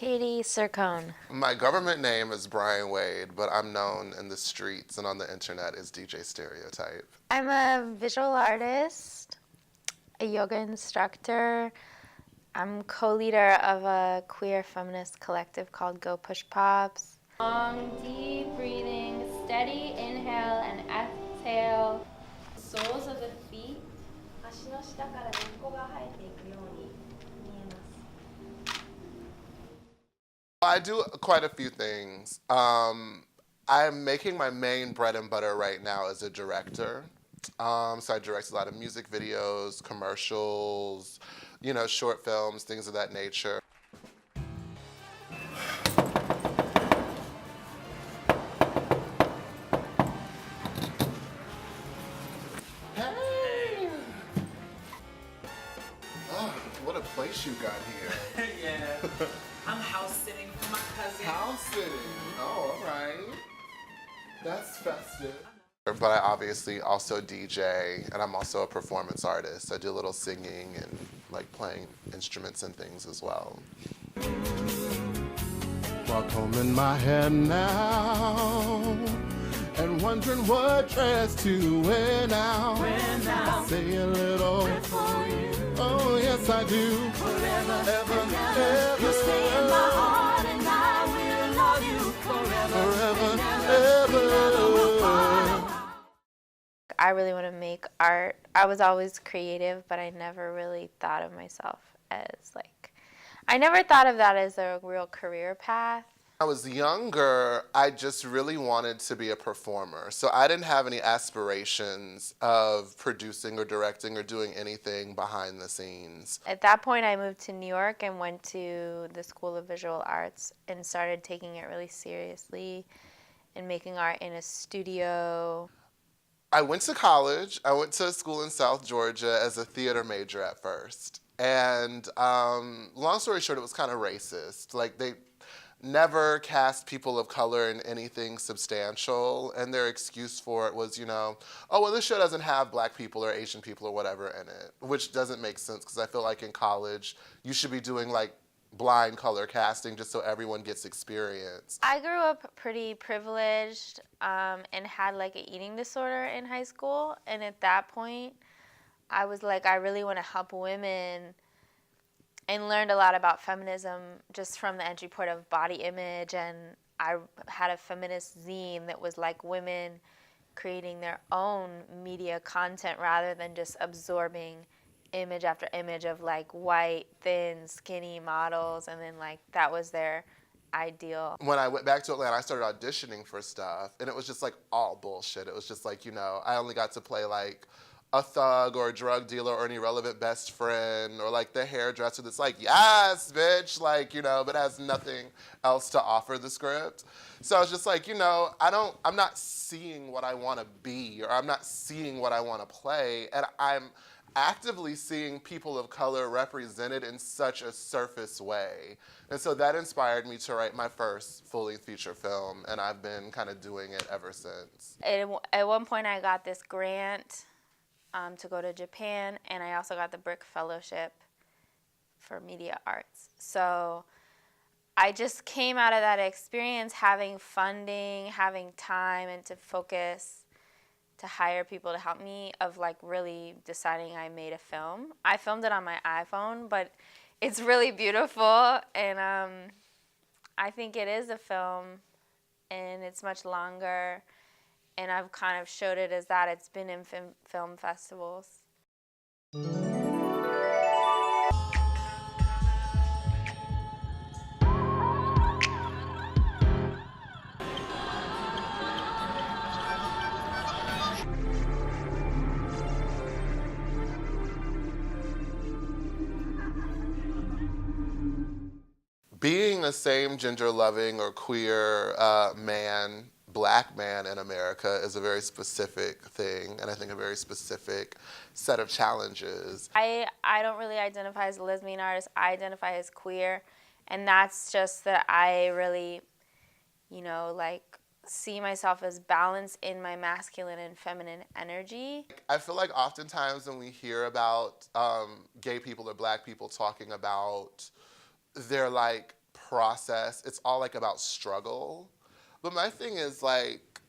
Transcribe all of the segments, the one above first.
Katie Cercone. My government name is Brian Wade, but I'm known in the streets and on the internet as DJ Stereotype. I'm a visual artist, a yoga instructor. I'm co-leader of a queer feminist collective called Go Push Pops. Long, deep breathing, steady inhale and exhale. Soles of the feet. 足の下から根っこが生えていくように見えます。 I do quite a few things. I'm making my main bread and butter right now as a director. So I direct a lot of music videos, commercials, short films, things of that nature. Hey! Oh, what a place you got here. Yeah. I'm house sitting for my cousin. House sitting. Oh, all right. That's festive. But I obviously also DJ, and I'm also a performance artist. I do a little singing and like playing instruments and things as well. Walk home in my head now, and wondering what dress to wear now. I say a little, oh yes I do. Forever, ever, you stay in my heart, and I will love you forever, ever. I really want to make art. I was always creative, but I never really thought of myself as I never thought of that as a real career path. When I was younger, I just really wanted to be a performer. So I didn't have any aspirations of producing or directing or doing anything behind the scenes. At that point, I moved to New York and went to the School of Visual Arts and started taking it really seriously and making art in a studio. I went to college. I went to a school in South Georgia as a theater major at first. And long story short, it was kind of racist. Like, they never cast people of color in anything substantial, and their excuse for it was, oh, well, this show doesn't have black people or Asian people or whatever in it, which doesn't make sense because I feel like in college you should be doing like blind color casting just so everyone gets experience. I grew up pretty privileged and had like an eating disorder in high school, and at that point I was like, I really want to help women, and learned a lot about feminism just from the entry point of body image. And I had a feminist zine that was like women creating their own media content rather than just absorbing image after image of like white, thin, skinny models, and then like that was their ideal. When I went back to Atlanta, I started auditioning for stuff, and it was just like all bullshit. It was just like, I only got to play like a thug or a drug dealer or an irrelevant best friend or like the hairdresser that's like, yes, bitch, like, but has nothing else to offer the script. So I was just like, I'm not seeing what I want to be, or I'm not seeing what I want to play, and I'm actively seeing people of color represented in such a surface way. And so that inspired me to write my first full-length feature film, and I've been kind of doing it ever since. At one point I got this grant to go to Japan, and I also got the BRIC fellowship for media arts. So I just came out of that experience having funding, having time, and to focus, to hire people to help me, of like really deciding I made a film. I filmed it on my iPhone, but it's really beautiful, and I think it is a film, and it's much longer. And I've kind of showed it as that. It's been in film festivals. Being a same gender loving or queer man, black man in America is a very specific thing, and I think a very specific set of challenges. I don't really identify as a lesbian artist. I identify as queer, and that's just that I really, like see myself as balanced in my masculine and feminine energy. I feel like oftentimes when we hear about gay people or black people talking about their like process. It's all like about struggle. But my thing is like,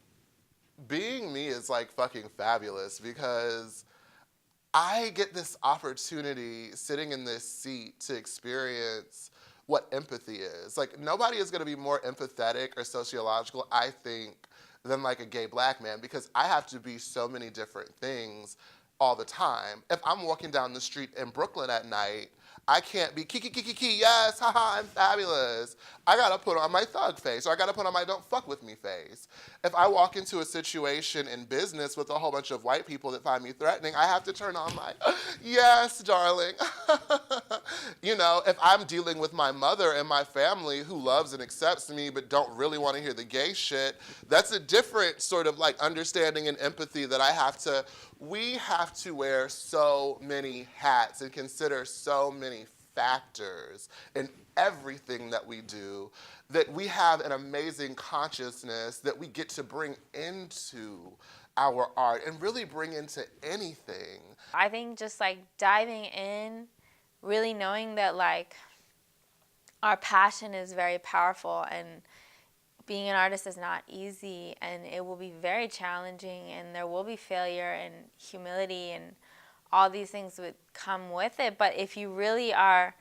being me is like fucking fabulous because I get this opportunity sitting in this seat to experience what empathy is. Like, nobody is going to be more empathetic or sociological, I think, than like a gay black man, because I have to be so many different things all the time. If I'm walking down the street in Brooklyn at night, I can't be kiki, yes, haha, I'm fabulous. I gotta put on my thug face, or I gotta put on my don't fuck with me face. If I walk into a situation in business with a whole bunch of white people that find me threatening, I have to turn on my, yes, darling. You know, if I'm dealing with my mother and my family who loves and accepts me but don't really want to hear the gay shit, that's a different sort of like understanding and empathy that we have to wear so many hats and consider so many factors in everything that we do, that we have an amazing consciousness that we get to bring into our art and really bring into anything. I think just like diving in, really knowing that like our passion is very powerful, and being an artist is not easy, and it will be very challenging, and there will be failure and humility and all these things would come with it. But if you really are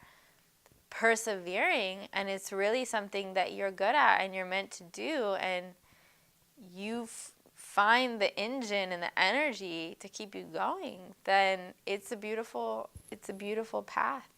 persevering and it's really something that you're good at and you're meant to do, and you find the engine and the energy to keep you going, then it's a beautiful path.